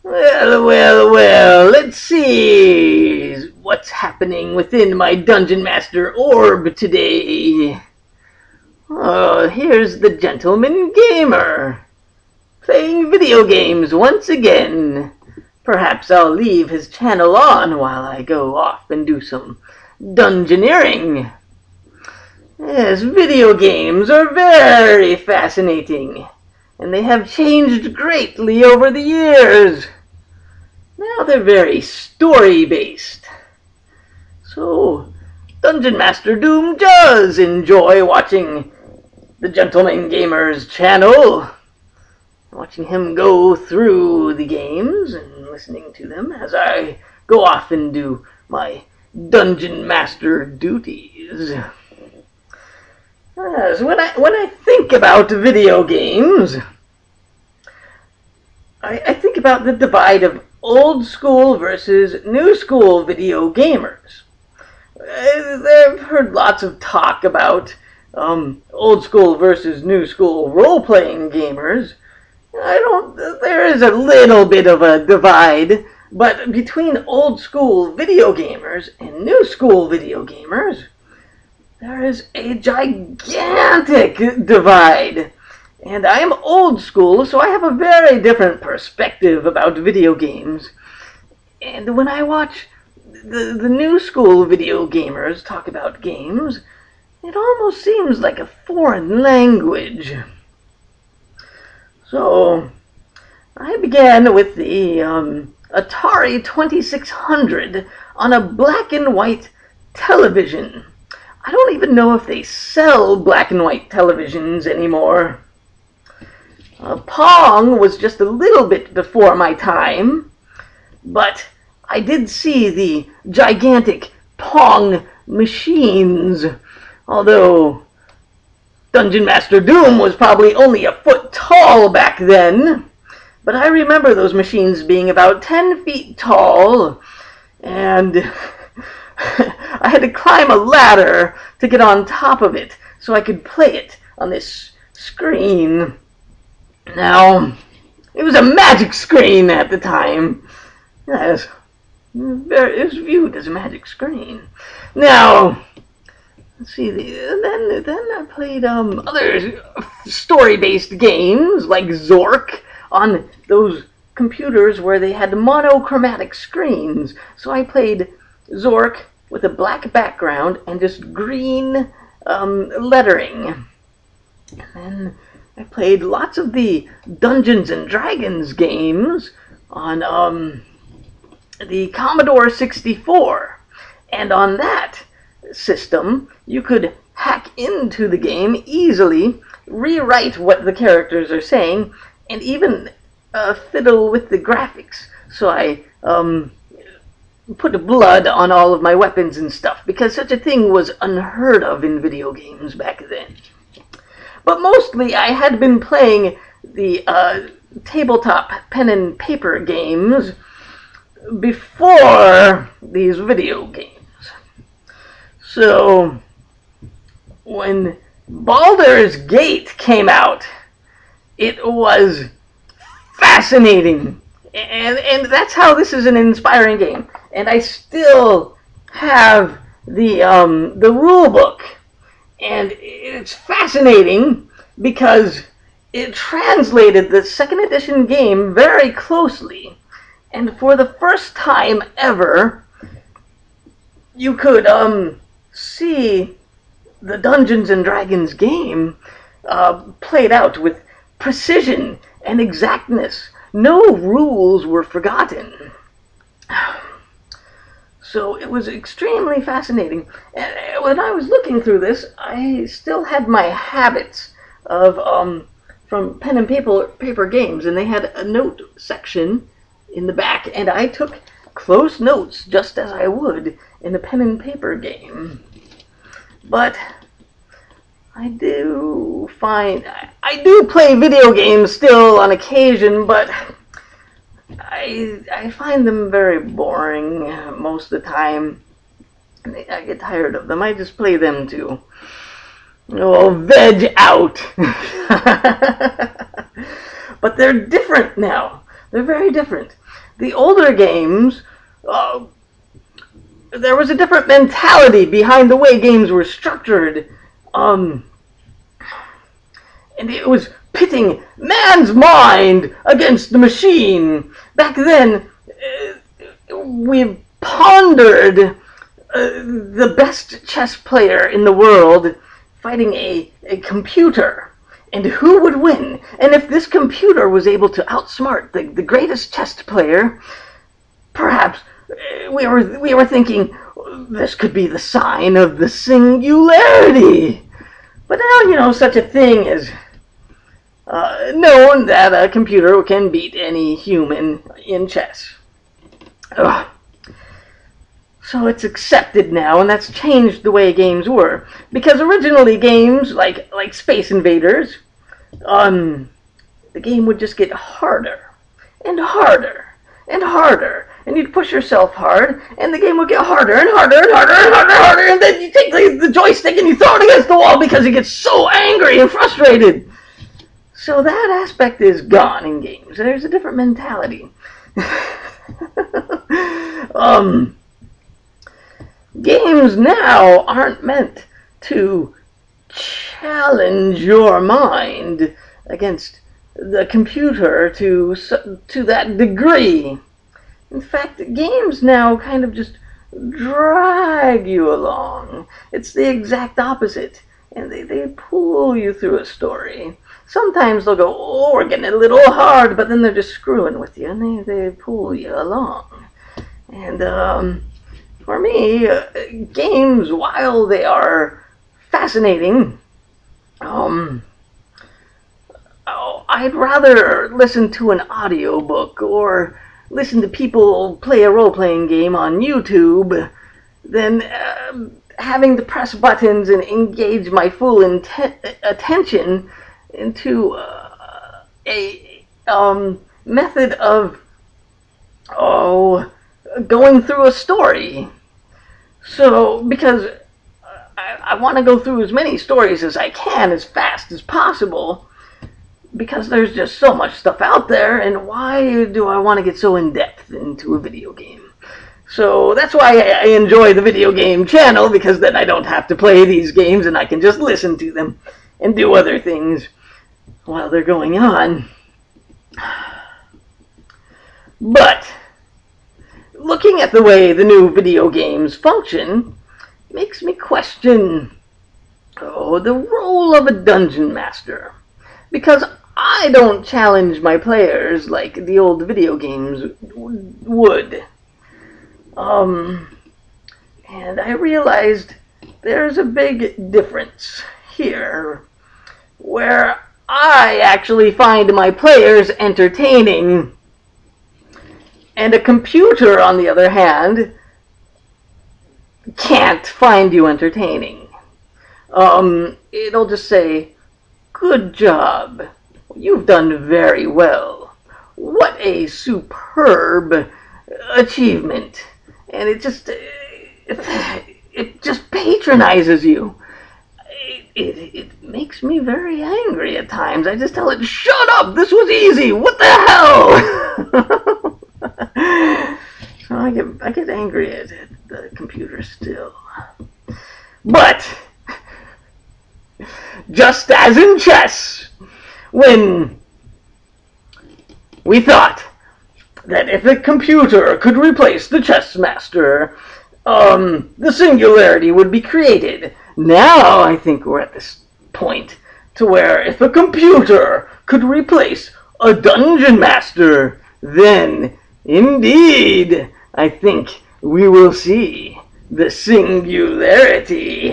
Well, let's see what's happening within my Dungeon Master orb today. Oh, here's the Gentleman Gamer, playing video games once again. Perhaps I'll leave his channel on while I go off and do some dungeoneering. Yes, video games are very fascinating, and they have changed greatly over the years. Now they're very story-based. So, Dungeon Master Doom does enjoy watching the Gentleman Gamer's channel, watching him go through the games and listening to them as I go off and do my Dungeon Master duties. Yes, when I think about video games, I think about the divide of old school versus new school video gamers. I've heard lots of talk about old school versus new school role-playing gamers. There is a little bit of a divide, but between old school video gamers and new school video gamers, there is a gigantic divide. And I am old school, so I have a very different perspective about video games. And when I watch the new school video gamers talk about games, it almost seems like a foreign language. So, I began with the Atari 2600 on a black and white television. I don't even know if they sell black and white televisions anymore. Pong was just a little bit before my time, but I did see the gigantic Pong machines, although Dungeon Master Doom was probably only a foot tall back then. But I remember those machines being about 10 feet tall, and I had to climb a ladder to get on top of it so I could play it on this screen. Now, it was a magic screen at the time. Yes, it was viewed as a magic screen. Now, let's see, then I played other story-based games like Zork on those computers where they had monochromatic screens. So I played Zork with a black background and just green lettering. And then I played lots of the Dungeons and Dragons games on the Commodore 64. And on that system, you could hack into the game easily, rewrite what the characters are saying, and even fiddle with the graphics. So I put blood on all of my weapons and stuff, because such a thing was unheard of in video games back then. But mostly I had been playing the tabletop pen and paper games before these video games. So when Baldur's Gate came out, it was fascinating. And that's how this is an inspiring game. And I still have the rule book. And it's fascinating because it translated the second edition game very closely. And for the first time ever, you could see the Dungeons and Dragons game played out with precision and exactness. No rules were forgotten. So it was extremely fascinating. And when I was looking through this, I still had my habits of from pen and paper games, and they had a note section in the back, and I took close notes just as I would in a pen and paper game. But I do play video games still on occasion, but I find them very boring most of the time. I get tired of them. I just play them to veg out. But they're different now. They're very different. the older games, there was a different mentality behind the way games were structured. And it was pitting man's mind against the machine. Back then, we pondered the best chess player in the world fighting a computer, and who would win. And if this computer was able to outsmart the greatest chess player, perhaps we were thinking this could be the sign of the singularity. But now, you know, such a thing is known that a computer can beat any human in chess. Ugh. So it's accepted now, and that's changed the way games were. Because originally games like Space Invaders, the game would just get harder and harder and harder. And you'd push yourself hard, and the game would get harder and harder and harder and harder and harder, and then you take the joystick and you throw it against the wall because you get so angry and frustrated. So that aspect is gone in games. There's a different mentality. Games now aren't meant to challenge your mind against the computer to that degree. In fact, games now kind of just drag you along. It's the exact opposite. And they pull you through a story. Sometimes they'll go, oh, we're getting a little hard, but then they're just screwing with you, and they pull you along. And for me, games, while they are fascinating, I'd rather listen to an audiobook or listen to people play a role-playing game on YouTube than having to press buttons and engage my full attention into a method of going through a story. So, because I want to go through as many stories as I can as fast as possible, because there's just so much stuff out there, and why do I want to get so in-depth into a video game? So that's why I enjoy the video game channel, because then I don't have to play these games and I can just listen to them and do other things while they're going on. But looking at the way the new video games function makes me question the role of a dungeon master, because I don't challenge my players like the old video games would. And I realized there's a big difference here, where I actually find my players entertaining, and a computer, on the other hand, can't find you entertaining. It'll just say, good job. You've done very well. What a superb achievement. And it just patronizes you. It makes me very angry at times. I just tell it, shut up, this was easy, what the hell? So I get angry at the computer still. But just as in chess, when we thought that if a computer could replace the chess master, the singularity would be created. Now I think we're at this point to where if a computer could replace a dungeon master, then indeed I think we will see the singularity.